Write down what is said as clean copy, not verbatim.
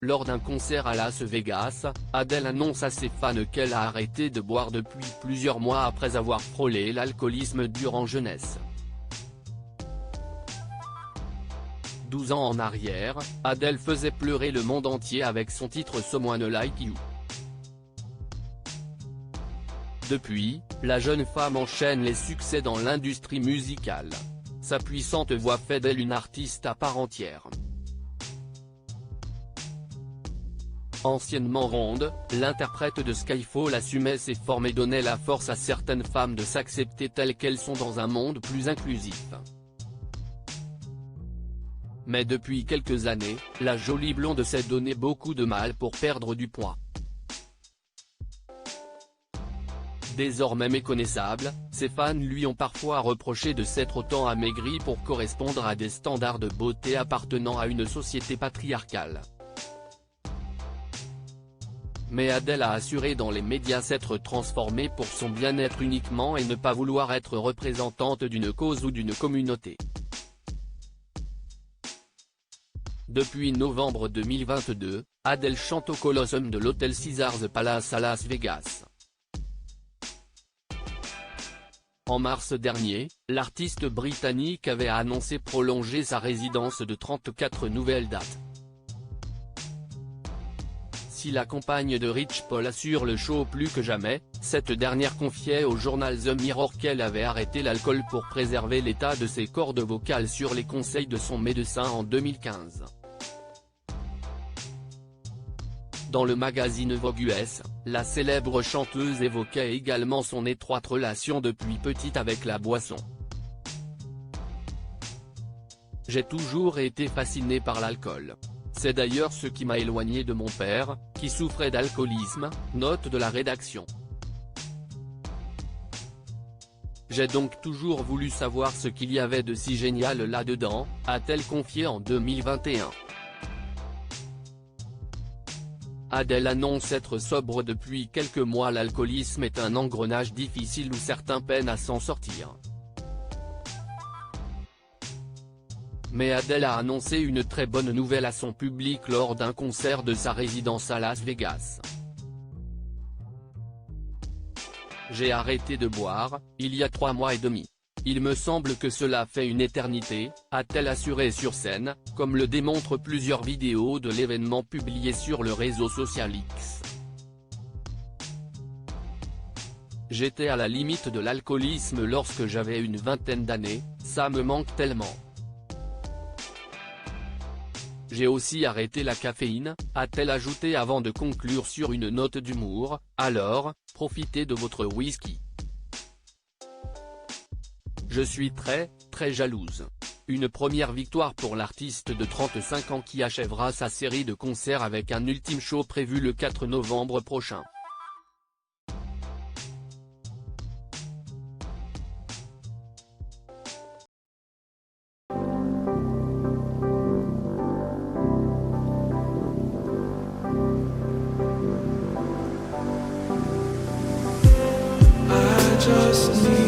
Lors d'un concert à Las Vegas, Adele annonce à ses fans qu'elle a arrêté de boire depuis plusieurs mois après avoir frôlé l'alcoolisme durant jeunesse. 12 ans en arrière, Adele faisait pleurer le monde entier avec son titre Someone Like You. Depuis, la jeune femme enchaîne les succès dans l'industrie musicale. Sa puissante voix fait d'elle une artiste à part entière. Anciennement ronde, l'interprète de Skyfall assumait ses formes et donnait la force à certaines femmes de s'accepter telles qu'elles sont dans un monde plus inclusif. Mais depuis quelques années, la jolie blonde s'est donné beaucoup de mal pour perdre du poids. Désormais méconnaissable, ses fans lui ont parfois reproché de s'être autant amaigri pour correspondre à des standards de beauté appartenant à une société patriarcale. Mais Adele a assuré dans les médias s'être transformée pour son bien-être uniquement et ne pas vouloir être représentante d'une cause ou d'une communauté. Depuis novembre 2022, Adele chante au Colosseum de l'hôtel Caesars Palace à Las Vegas. En mars dernier, l'artiste britannique avait annoncé prolonger sa résidence de 34 nouvelles dates. Si la compagne de Rich Paul assure le show plus que jamais, cette dernière confiait au journal The Mirror qu'elle avait arrêté l'alcool pour préserver l'état de ses cordes vocales sur les conseils de son médecin en 2015. Dans le magazine Vogue US, la célèbre chanteuse évoquait également son étroite relation depuis petite avec la boisson. « J'ai toujours été fascinée par l'alcool. C'est d'ailleurs ce qui m'a éloignée de mon père, qui souffrait d'alcoolisme », note de la rédaction. « J'ai donc toujours voulu savoir ce qu'il y avait de si génial là-dedans », a-t-elle confié en 2021. Adele annonce être sobre depuis quelques mois. L'alcoolisme est un engrenage difficile où certains peinent à s'en sortir. Mais Adele a annoncé une très bonne nouvelle à son public lors d'un concert de sa résidence à Las Vegas. « J'ai arrêté de boire, il y a 3 mois et demi. Il me semble que cela fait une éternité », a-t-elle assuré sur scène, comme le démontrent plusieurs vidéos de l'événement publiées sur le réseau social X. « J'étais à la limite de l'alcoolisme lorsque j'avais une vingtaine d'années, ça me manque tellement. J'ai aussi arrêté la caféine », a-t-elle ajouté avant de conclure sur une note d'humour, « alors, profitez de votre whisky. Je suis très jalouse. » Une première victoire pour l'artiste de 35 ans qui achèvera sa série de concerts avec un ultime show prévu le 4 novembre prochain. Just need